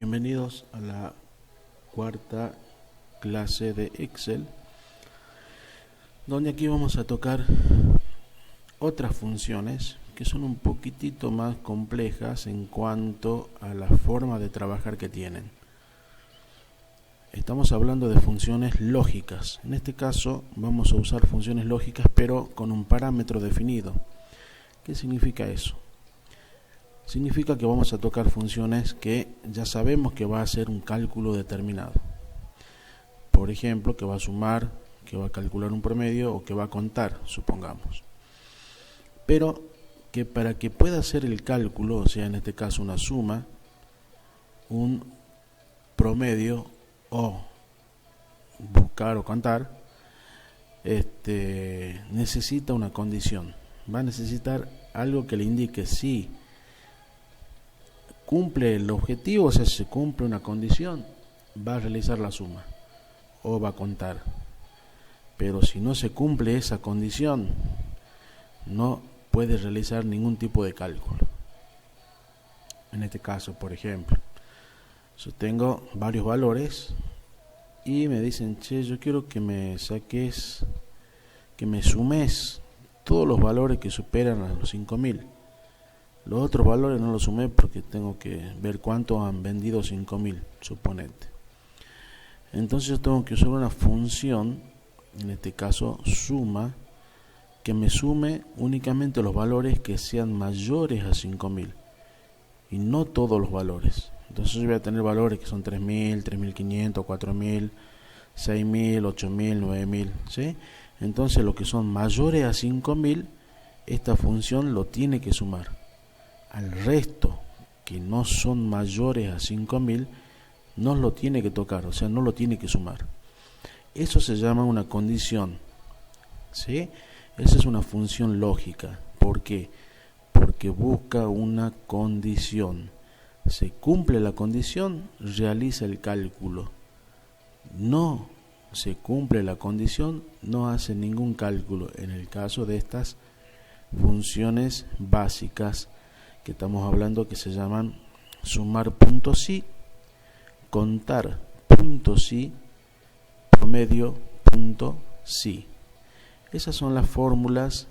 Bienvenidos a la cuarta clase de Excel, donde aquí vamos a tocar otras funciones que son un poquitito más complejas en cuanto a la forma de trabajar que tienen. Estamos hablando de funciones lógicas. En este caso vamos a usar funciones lógicas pero con un parámetro definido. ¿Qué significa eso? Significa que vamos a tocar funciones que ya sabemos que va a hacer un cálculo determinado. Por ejemplo, que va a sumar, que va a calcular un promedio o que va a contar, supongamos. Pero que para que pueda hacer el cálculo, o sea, en este caso una suma, un promedio o buscar o contar, necesita una condición. Va a necesitar algo que le indique si cumple el objetivo, o sea, si se cumple una condición, va a realizar la suma o va a contar. Pero si no se cumple esa condición, no puede realizar ningún tipo de cálculo. En este caso, por ejemplo, yo tengo varios valores y me dicen, che, yo quiero que me saques, que me sumes todos los valores que superan a los 5000. Los otros valores no los sumé porque tengo que ver cuántos han vendido 5000, suponete. Entonces yo tengo que usar una función, en este caso suma, que me sume únicamente los valores que sean mayores a 5000 y no todos los valores. Entonces yo voy a tener valores que son 3000, 3500, 4000, 6000, 8000, 9000, ¿sí? Entonces los que son mayores a 5000, esta función lo tiene que sumar. Al resto que no son mayores a 5000 no lo tiene que tocar, o sea, no lo tiene que sumar. Eso se llama una condición, ¿sí? Esa es una función lógica. ¿Por qué? Porque busca una condición. Se cumple la condición, realiza el cálculo. No se cumple la condición, no hace ningún cálculo. En el caso de estas funciones básicas que estamos hablando, que se llaman sumar punto sí, contar punto sí, promedio punto sí. Esas son las fórmulas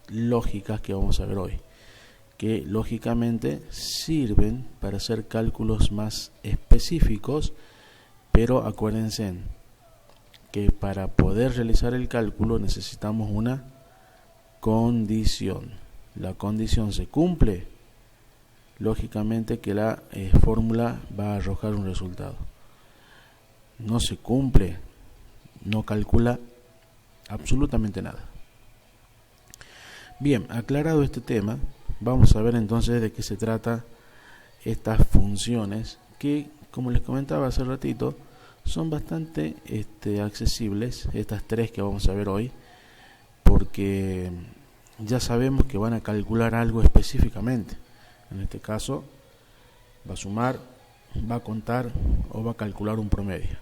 lógicas que vamos a ver hoy, que lógicamente sirven para hacer cálculos más específicos, pero acuérdense que para poder realizar el cálculo necesitamos una condición. La condición se cumple, lógicamente que la fórmula va a arrojar un resultado. No se cumple, no calcula absolutamente nada. Bien, aclarado este tema, vamos a ver entonces de qué se trata estas funciones que, como les comentaba hace ratito, son bastante accesibles, estas tres que vamos a ver hoy, porque ya sabemos que van a calcular algo específicamente. En este caso va a sumar, va a contar o va a calcular un promedio,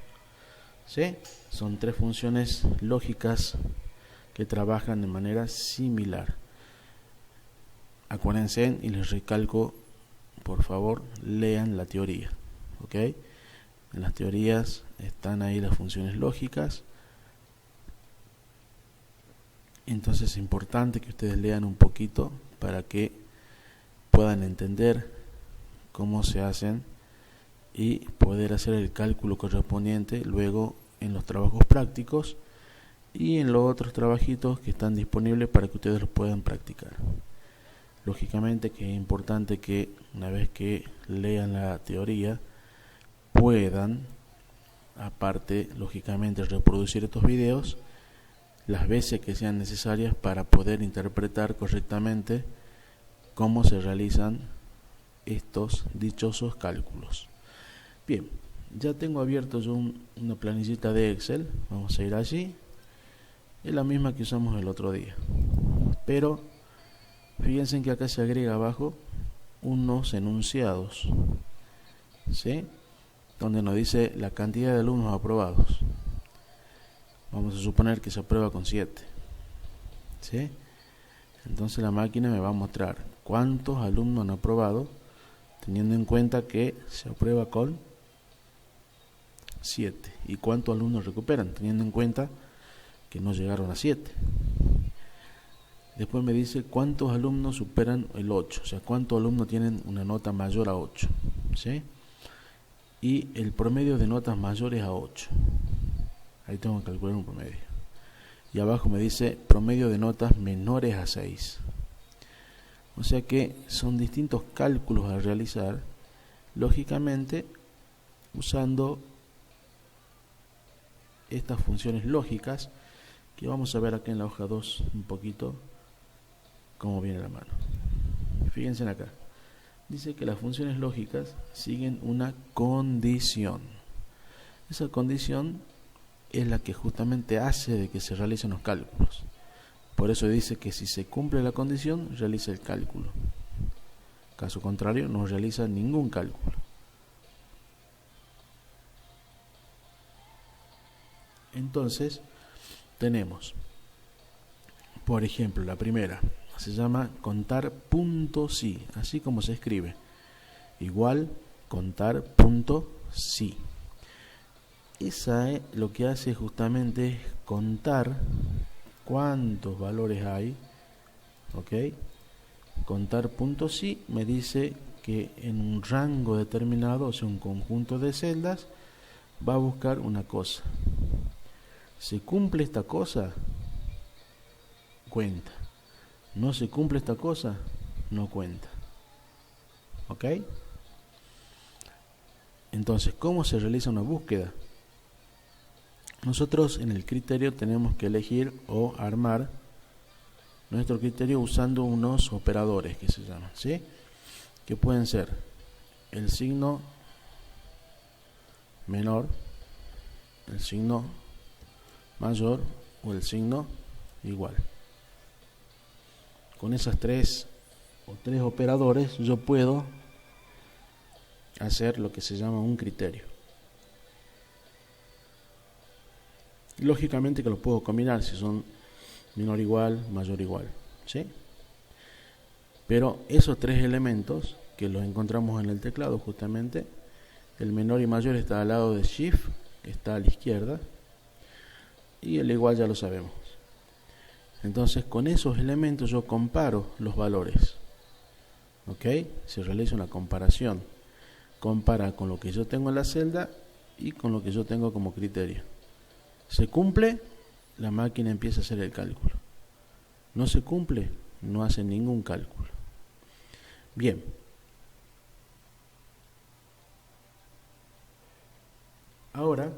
¿sí? Son tres funciones lógicas que trabajan de manera similar. Acuérdense, y les recalco, por favor, lean la teoría, ¿ok? En las teorías están ahí las funciones lógicas. Entonces es importante que ustedes lean un poquito para que puedan entender cómo se hacen y poder hacer el cálculo correspondiente luego en los trabajos prácticos y en los otros trabajitos que están disponibles para que ustedes los puedan practicar. Lógicamente que es importante que una vez que lean la teoría puedan, aparte, lógicamente, reproducir estos videos las veces que sean necesarias para poder interpretar correctamente cómo se realizan estos dichosos cálculos. Bien, ya tengo abierto yo una planillita de Excel. Vamos a ir allí. Es la misma que usamos el otro día, pero fíjense que acá se agrega abajo unos enunciados, ¿sí? Donde nos dice la cantidad de alumnos aprobados. Vamos a suponer que se aprueba con 7, ¿sí? Entonces la máquina me va a mostrar cuántos alumnos han aprobado, teniendo en cuenta que se aprueba con 7. ¿Y cuántos alumnos recuperan? Teniendo en cuenta que no llegaron a 7. Después me dice cuántos alumnos superan el 8, o sea, cuántos alumnos tienen una nota mayor a 8, ¿sí? Y el promedio de notas mayores a 8. Ahí tengo que calcular un promedio. Y abajo me dice promedio de notas menores a 6. O sea que son distintos cálculos a realizar, lógicamente, usando estas funciones lógicas que vamos a ver acá en la hoja 2 un poquito cómo viene la mano. Fíjense en acá. Dice que las funciones lógicas siguen una condición. Esa condición es la que justamente hace de que se realicen los cálculos. Por eso dice que si se cumple la condición, realiza el cálculo. Caso contrario, no realiza ningún cálculo. Entonces, tenemos, por ejemplo, la primera se llama contar punto sí, así como se escribe, igual contar punto sí. Esa lo que hace justamente es contar cuántos valores hay, ¿ok? Contar punto sí me dice que en un rango determinado, o sea, un conjunto de celdas, va a buscar una cosa. ¿Se cumple esta cosa? Cuenta. ¿No se cumple esta cosa? No cuenta. ¿Ok? Entonces, ¿cómo se realiza una búsqueda? Nosotros en el criterio tenemos que elegir o armar nuestro criterio usando unos operadores que se llaman, ¿sí? Que pueden ser el signo menor, el signo mayor o el signo igual. Con esas tres operadores yo puedo hacer lo que se llama un criterio. Lógicamente que los puedo combinar si son menor igual, mayor igual, ¿sí? Pero esos tres elementos que los encontramos en el teclado justamente, el menor y mayor está al lado de Shift, que está a la izquierda, y el igual ya lo sabemos. Entonces con esos elementos yo comparo los valores, ¿ok? Se realiza una comparación, compara con lo que yo tengo en la celda y con lo que yo tengo como criterio. ¿Se cumple? La máquina empieza a hacer el cálculo. ¿No se cumple? No hace ningún cálculo. Bien. Ahora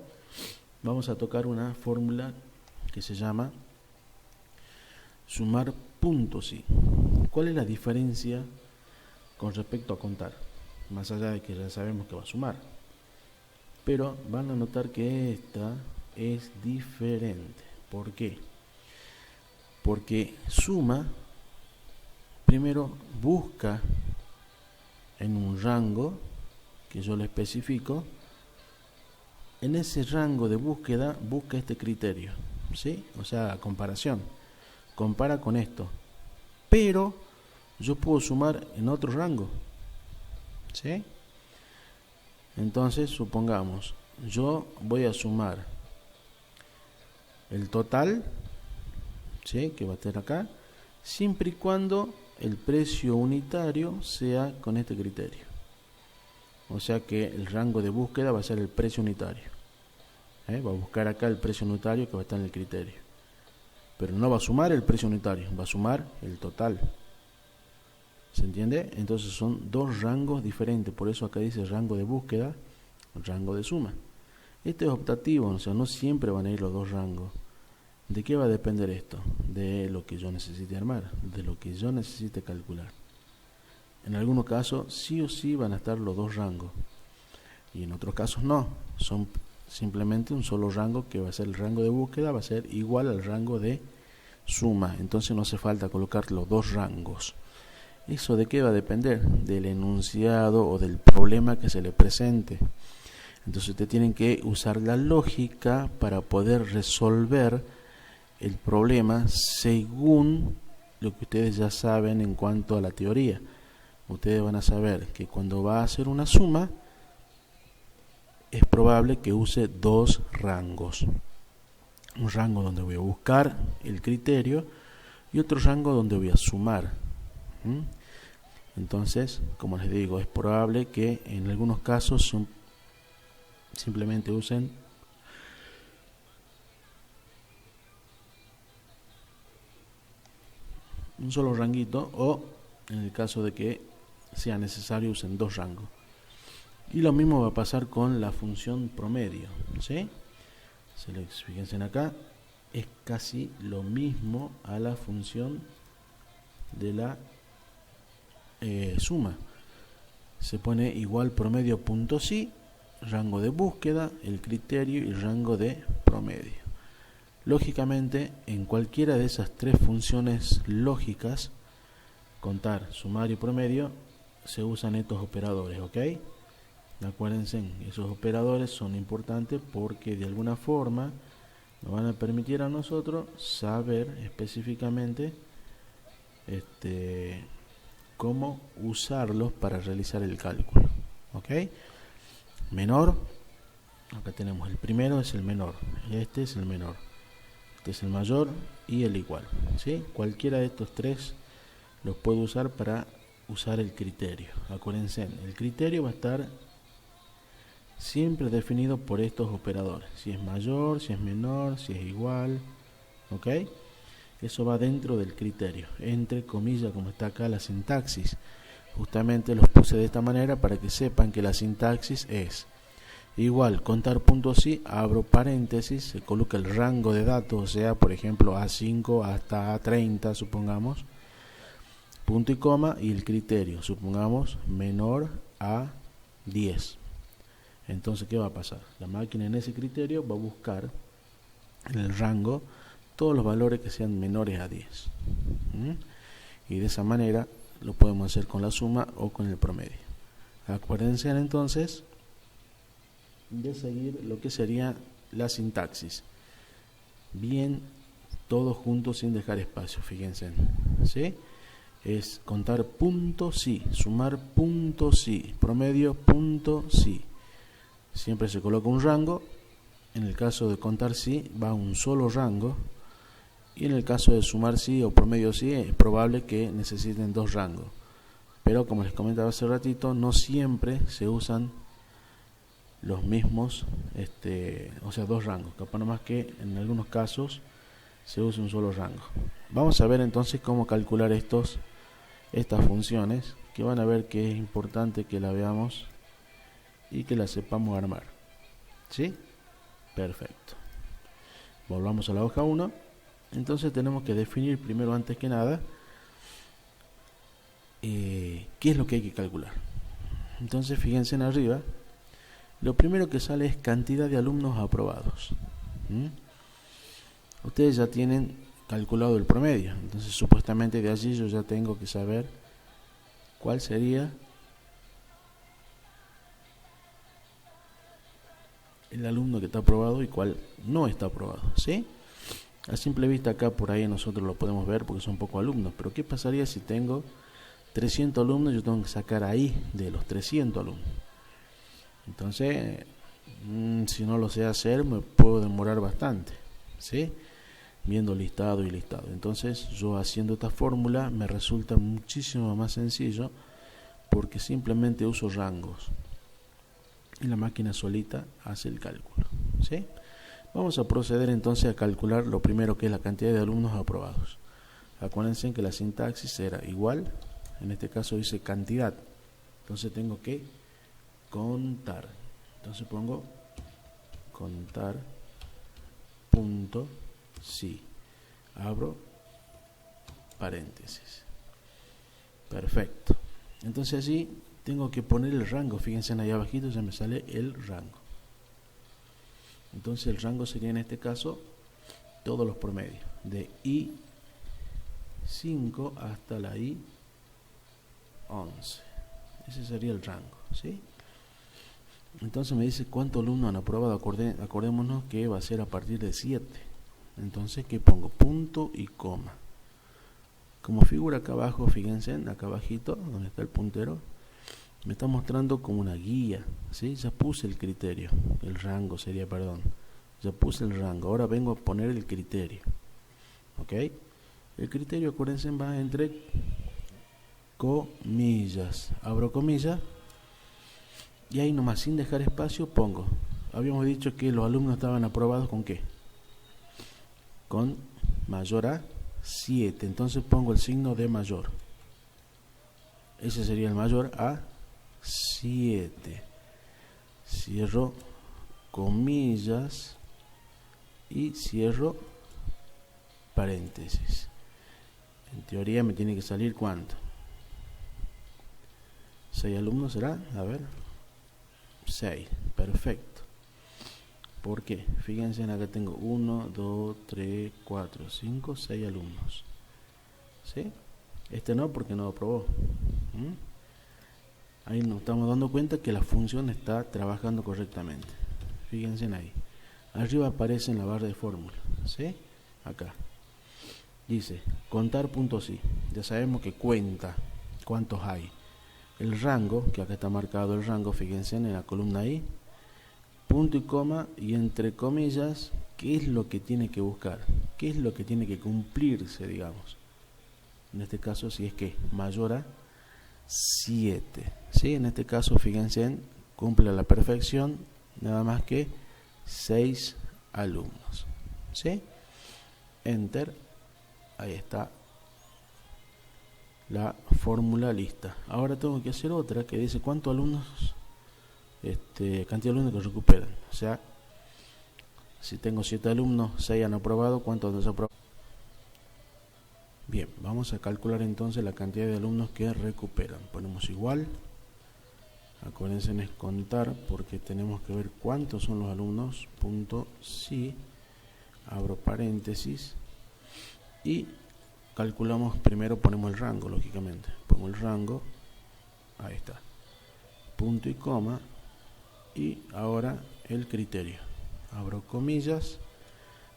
vamos a tocar una fórmula que se llama sumar puntos sí. ¿Cuál es la diferencia con respecto a contar? Más allá de que ya sabemos que va a sumar. Pero van a notar que esta es diferente. ¿Por qué? Porque suma, primero busca en un rango que yo le especifico. En ese rango de búsqueda busca este criterio, ¿sí? O sea, comparación. Compara con esto. Pero yo puedo sumar en otro rango, ¿sí? Entonces, supongamos, yo voy a sumar el total, ¿sí? Que va a estar acá, siempre y cuando el precio unitario sea con este criterio. O sea que el rango de búsqueda va a ser el precio unitario. Va a buscar acá el precio unitario que va a estar en el criterio. Pero no va a sumar el precio unitario, va a sumar el total. ¿Se entiende? Entonces son dos rangos diferentes. Por eso acá dice rango de búsqueda, rango de suma. Este es optativo, o sea, no siempre van a ir los dos rangos. ¿De qué va a depender esto? De lo que yo necesite armar, de lo que yo necesite calcular. En algunos casos sí o sí van a estar los dos rangos y en otros casos no, son simplemente un solo rango que va a ser el rango de búsqueda, va a ser igual al rango de suma, entonces no hace falta colocar los dos rangos. ¿Eso de qué va a depender? Del enunciado o del problema que se le presente. Entonces ustedes tienen que usar la lógica para poder resolver el problema según lo que ustedes ya saben en cuanto a la teoría. Ustedes van a saber que cuando va a hacer una suma, es probable que use dos rangos. Un rango donde voy a buscar el criterio y otro rango donde voy a sumar. Entonces, como les digo, es probable que en algunos casos simplemente usen un solo ranguito, o en el caso de que sea necesario usen dos rangos. Y lo mismo va a pasar con la función promedio, ¿sí? Fíjense acá, es casi lo mismo a la función de la suma. Se pone igual promedio punto sí, rango de búsqueda, el criterio y rango de promedio. Lógicamente, en cualquiera de esas tres funciones lógicas, contar, sumar y promedio, se usan estos operadores, ¿ok? Acuérdense, esos operadores son importantes porque de alguna forma nos van a permitir a nosotros saber específicamente cómo usarlos para realizar el cálculo, ¿ok? Menor, acá tenemos el primero, es el menor, este es el menor, este es el mayor y el igual, ¿sí? Cualquiera de estos tres los puedo usar para usar el criterio. Acuérdense, el criterio va a estar siempre definido por estos operadores, si es mayor, si es menor, si es igual, ¿ok? Eso va dentro del criterio, entre comillas, como está acá la sintaxis. Justamente los puse de esta manera para que sepan que la sintaxis es igual, contar puntos sí, abro paréntesis, se coloca el rango de datos, o sea, por ejemplo, A5 hasta A30, supongamos, punto y coma, y el criterio, supongamos, menor a 10. Entonces, ¿qué va a pasar? La máquina en ese criterio va a buscar en el rango todos los valores que sean menores a 10. Y de esa manera lo podemos hacer con la suma o con el promedio. Acuérdense entonces de seguir lo que sería la sintaxis. Bien, todos juntos sin dejar espacio, fíjense, ¿sí? Es contar punto sí, sumar punto sí, promedio punto sí. Siempre se coloca un rango. En el caso de contar sí va un solo rango, y en el caso de sumar sí o promedio sí es probable que necesiten dos rangos, pero como les comentaba hace ratito, no siempre se usan los mismos, o sea, dos rangos, capaz nomás que en algunos casos se usa un solo rango. Vamos a ver entonces cómo calcular estas funciones, que van a ver que es importante que la veamos y que la sepamos armar, ¿sí? Perfecto. Volvamos a la hoja 1. Entonces tenemos que definir primero, antes que nada, qué es lo que hay que calcular. Entonces fíjense en arriba, lo primero que sale es cantidad de alumnos aprobados. Ustedes ya tienen calculado el promedio, entonces supuestamente de allí yo ya tengo que saber cuál sería el alumno que está aprobado y cuál no está aprobado, ¿sí? A simple vista acá por ahí nosotros lo podemos ver porque son pocos alumnos, pero ¿qué pasaría si tengo 300 alumnos? Yo tengo que sacar ahí de los 300 alumnos. Entonces, si no lo sé hacer, me puedo demorar bastante, ¿sí? Viendo listado y listado. Entonces, yo haciendo esta fórmula me resulta muchísimo más sencillo porque simplemente uso rangos y la máquina solita hace el cálculo, ¿sí? Vamos a proceder entonces a calcular lo primero, que es la cantidad de alumnos aprobados. Acuérdense que la sintaxis era igual, en este caso dice cantidad, entonces tengo que contar. Entonces pongo contar punto sí, abro paréntesis. Perfecto. Entonces allí tengo que poner el rango. Fíjense ahí abajito ya me sale el rango. Entonces el rango sería en este caso todos los promedios, de I5 hasta la I11. Ese sería el rango, ¿sí? Entonces me dice cuántos alumnos han aprobado. Acordémonos que va a ser a partir de 7. Entonces, ¿qué pongo? Punto y coma. Como figura acá abajo, fíjense, acá abajito, donde está el puntero, me está mostrando como una guía, ¿sí? Ya puse el criterio, el rango sería, perdón, ya puse el rango, ahora vengo a poner el criterio, ¿ok? El criterio, acuérdense, va entre comillas, abro comillas, y ahí nomás, sin dejar espacio, pongo. Habíamos dicho que los alumnos estaban aprobados con ¿qué? Con mayor a 7, entonces pongo el signo de mayor. Ese sería el mayor a 7. Cierro comillas y cierro paréntesis. En teoría me tiene que salir ¿cuánto? 6 alumnos será, a ver, 6, perfecto. ¿Por qué? Fíjense, acá tengo 1, 2, 3, 4, 5, 6 alumnos. ¿Sí? Este no, porque no lo aprobó. Ahí nos estamos dando cuenta que la función está trabajando correctamente. Fíjense ahí. Arriba aparece en la barra de fórmula. ¿Sí? Acá. Dice, contar puntos y. Ya sabemos que cuenta cuántos hay. El rango, que acá está marcado el rango, fíjense en la columna I. Punto y coma, y entre comillas, ¿qué es lo que tiene que buscar? ¿Qué es lo que tiene que cumplirse, digamos? En este caso, si es que mayor a 7. ¿Sí? En este caso, fíjense en, cumple a la perfección, nada más que 6 alumnos. ¿Sí? Enter. Ahí está la fórmula lista. Ahora tengo que hacer otra que dice cuántos alumnos, cantidad de alumnos que recuperan. O sea, si tengo 7 alumnos, 6 han aprobado, ¿cuántos desaprobados? Bien, vamos a calcular entonces la cantidad de alumnos que recuperan. Ponemos igual. Acuérdense en contar porque tenemos que ver cuántos son los alumnos. Punto sí. Abro paréntesis. Y calculamos, primero ponemos el rango, lógicamente. Pongo el rango. Ahí está. Punto y coma. Y ahora el criterio. Abro comillas.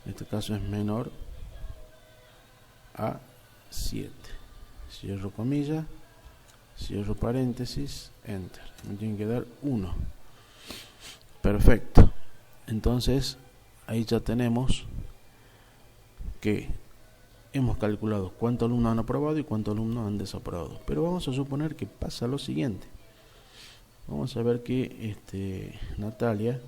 En este caso es menor a 7. Cierro comillas, cierro paréntesis, enter. Me tiene que dar 1. Perfecto. Entonces, ahí ya tenemos que hemos calculado cuántos alumnos han aprobado y cuántos alumnos han desaprobado. Pero vamos a suponer que pasa lo siguiente. Vamos a ver que Natalia,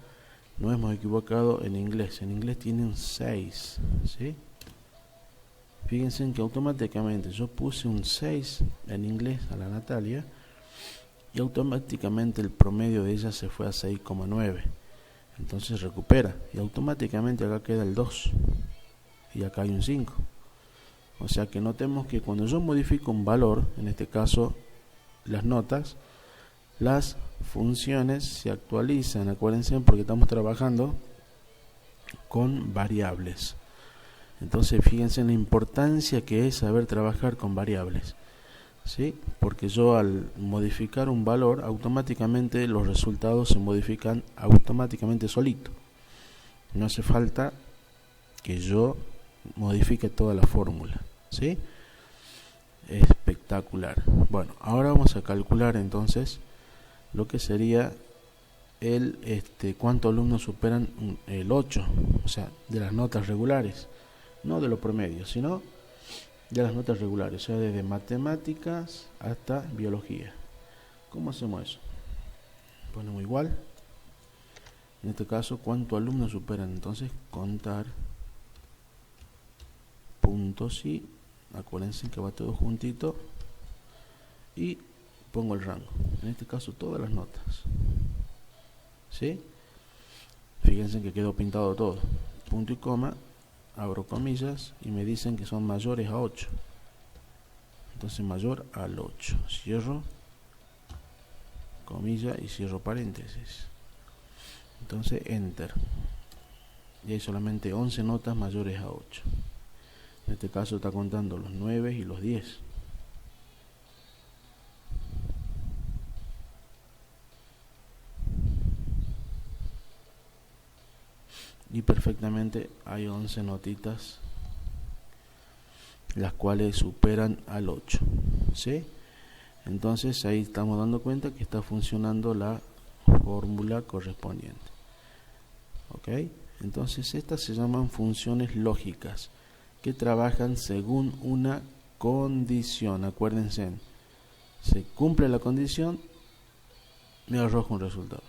nos hemos equivocado en inglés. En inglés tienen 6, ¿sí? Fíjense que automáticamente yo puse un 6 en inglés a la Natalia y automáticamente el promedio de ella se fue a 6,9. Entonces recupera y automáticamente acá queda el 2 y acá hay un 5. O sea que notemos que cuando yo modifico un valor, en este caso las notas, las funciones se actualizan. Acuérdense porque estamos trabajando con variables. Entonces fíjense en la importancia que es saber trabajar con variables, ¿sí? Porque yo al modificar un valor, automáticamente los resultados se modifican automáticamente solito. No hace falta que yo modifique toda la fórmula, ¿sí? Espectacular. Bueno, ahora vamos a calcular entonces lo que sería el cuántos alumnos superan el 8, o sea, de las notas regulares. No de los promedios, sino de las notas regulares, o sea, desde matemáticas hasta biología. ¿Cómo hacemos eso? Ponemos igual. En este caso, ¿cuántos alumnos superan? Entonces, contar puntos y, acuérdense que va todo juntito, y pongo el rango. En este caso, todas las notas. ¿Sí? Fíjense que quedó pintado todo. Punto y coma. Abro comillas y me dicen que son mayores a 8. Entonces mayor al 8. Cierro comilla y cierro paréntesis. Entonces enter. Y hay solamente 11 notas mayores a 8. En este caso está contando los 9 y los 10. Y perfectamente hay 11 notitas las cuales superan al 8, ¿sí? Entonces ahí estamos dando cuenta que está funcionando la fórmula correspondiente. ¿Ok? Entonces estas se llaman funciones lógicas, que trabajan según una condición. Acuérdense, se cumple la condición, me arroja un resultado.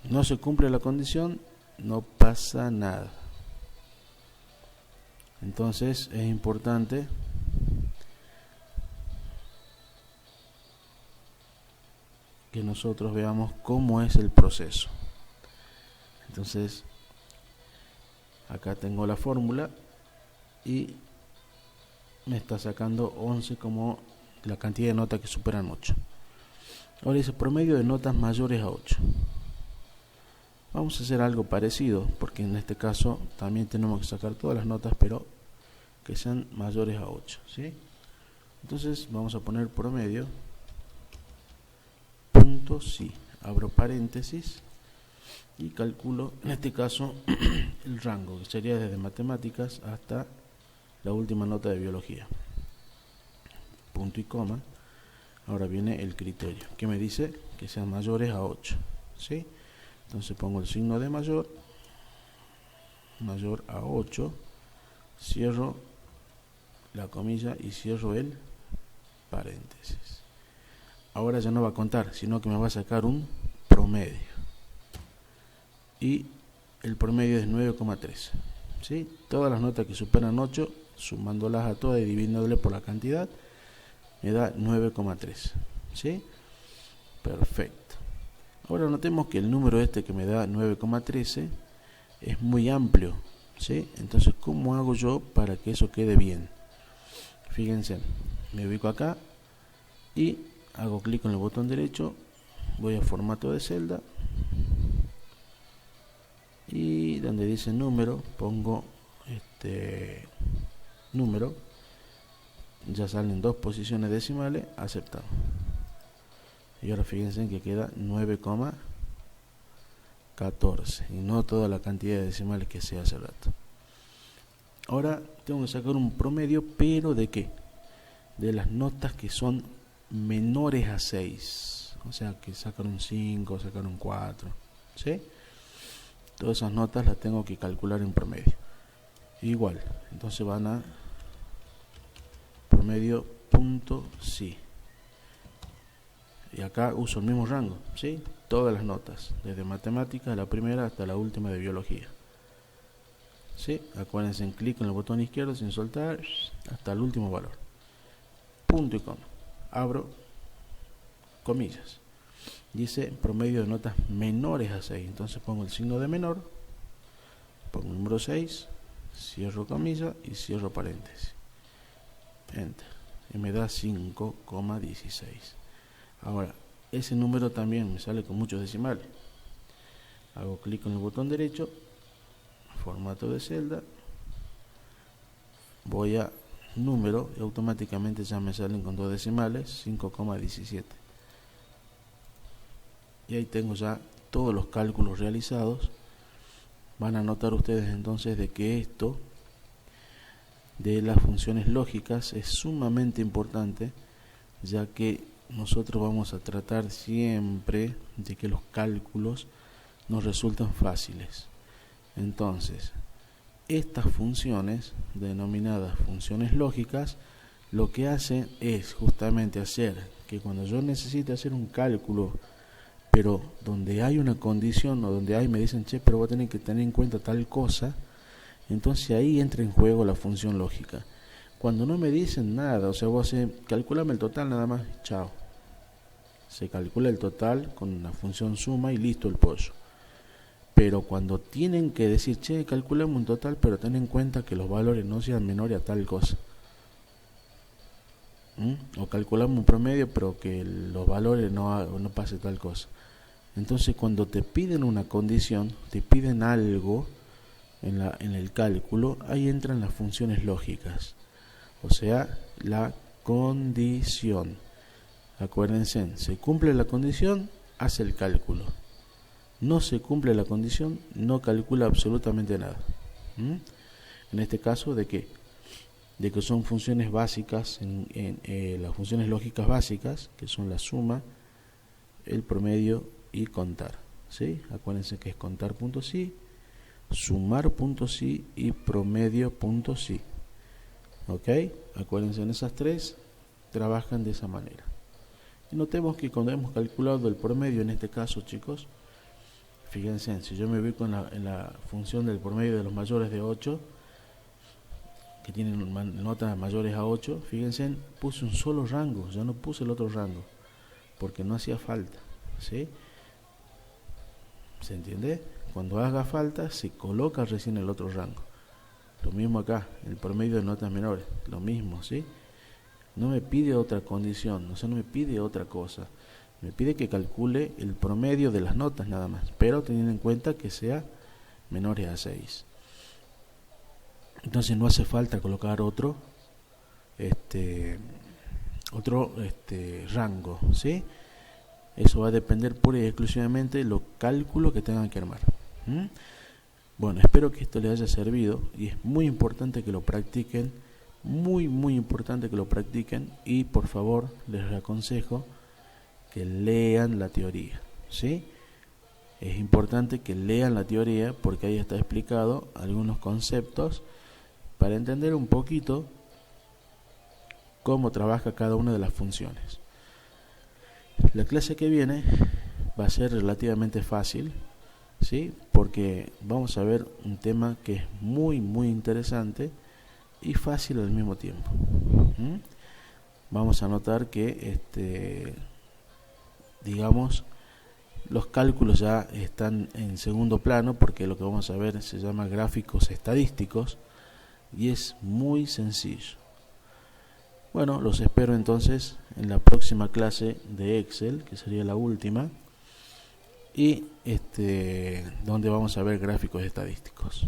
No se cumple la condición, no pasa nada. Entonces es importante que nosotros veamos cómo es el proceso. Entonces acá tengo la fórmula y me está sacando 11 como la cantidad de notas que superan 8. Ahora dice promedio de notas mayores a 8. Vamos a hacer algo parecido, porque en este caso también tenemos que sacar todas las notas, pero que sean mayores a 8, ¿sí? Entonces vamos a poner promedio, punto sí, abro paréntesis y calculo, en este caso, el rango, que sería desde matemáticas hasta la última nota de biología. Punto y coma. Ahora viene el criterio, que me dice que sean mayores a 8, ¿sí? Entonces pongo el signo de mayor a 8, cierro la comilla y cierro el paréntesis. Ahora ya no va a contar, sino que me va a sacar un promedio. Y el promedio es 9,3. ¿Sí? Todas las notas que superan 8, sumándolas a todas y dividiéndole por la cantidad, me da 9,3. ¿Sí? Perfecto. Ahora notemos que el número este que me da 9,13 es muy amplio, ¿sí? Entonces, ¿cómo hago yo para que eso quede bien? Fíjense, me ubico acá y hago clic en el botón derecho, voy a formato de celda y donde dice número pongo número, ya salen 2 posiciones decimales, aceptado. Y ahora fíjense que queda 9,14 y no toda la cantidad de decimales que se hace rato. Ahora tengo que sacar un promedio, pero ¿de qué? De las notas que son menores a 6, o sea que sacan un 5, sacan un 4, ¿sí? Todas esas notas las tengo que calcular en promedio. Igual, entonces van a promedio punto sí. Y acá uso el mismo rango, ¿sí? Todas las notas, desde matemáticas, la primera hasta la última de biología. ¿Sí? Acuérdense, en clic en el botón izquierdo sin soltar hasta el último valor. Punto y coma. Abro comillas. Dice promedio de notas menores a 6. Entonces pongo el signo de menor, pongo el número 6, cierro comilla y cierro paréntesis. Enter. Y me da 5,16. Ahora, ese número también me sale con muchos decimales. Hago clic en el botón derecho, formato de celda, voy a número y automáticamente ya me salen con 2 decimales, 5,17. Y ahí tengo ya todos los cálculos realizados. Van a notar ustedes entonces de que esto de las funciones lógicas es sumamente importante, ya que nosotros vamos a tratar siempre de que los cálculos nos resulten fáciles. Entonces, estas funciones, denominadas funciones lógicas, lo que hacen es justamente hacer que cuando yo necesite hacer un cálculo, pero donde hay una condición o donde me dicen, che, pero vos tenés que tener en cuenta tal cosa, entonces ahí entra en juego la función lógica. Cuando no me dicen nada, o sea, vos calculame el total nada más, chao. Se calcula el total con la función suma y listo el pollo. Pero cuando tienen que decir, che, calculamos un total, pero ten en cuenta que los valores no sean menores a tal cosa. O calculamos un promedio, pero que los valores no pase tal cosa. Entonces, cuando te piden una condición, te piden algo en el cálculo, ahí entran las funciones lógicas. O sea, la condición. Acuérdense, se cumple la condición, hace el cálculo. No se cumple la condición, no calcula absolutamente nada. En este caso, ¿de qué? de que son funciones básicas, las funciones lógicas básicas, que son la suma, el promedio y contar, ¿sí? Acuérdense que es contar punto sí, sumar punto sí y promedio punto sí. ¿Ok? Acuérdense, en esas tres trabajan de esa manera. Y notemos que cuando hemos calculado el promedio, en este caso, chicos, fíjense, si yo me ubico en la función del promedio de los mayores de 8, que tienen notas mayores a 8, fíjense, puse un solo rango, ya no puse el otro rango, porque no hacía falta, ¿sí? ¿Se entiende? Cuando haga falta, se coloca recién el otro rango. Lo mismo acá, el promedio de notas menores, lo mismo, ¿sí? No me pide otra condición, o sea, no me pide otra cosa. Me pide que calcule el promedio de las notas nada más, pero teniendo en cuenta que sea menores a 6. Entonces no hace falta colocar otro rango, ¿sí? Eso va a depender pura y exclusivamente de los cálculos que tengan que armar. Bueno, espero que esto les haya servido y es muy importante que lo practiquen, muy importante que lo practiquen, y por favor les aconsejo que lean la teoría, ¿sí? Es importante que lean la teoría porque ahí está explicado algunos conceptos para entender un poquito cómo trabaja cada una de las funciones. La clase que viene va a ser relativamente fácil, ¿sí? Porque vamos a ver un tema que es muy interesante y fácil al mismo tiempo. Vamos a notar que digamos, los cálculos ya están en segundo plano, porque lo que vamos a ver se llama gráficos estadísticos y es muy sencillo. Bueno, los espero entonces en la próxima clase de Excel, que sería la última, y donde vamos a ver gráficos estadísticos.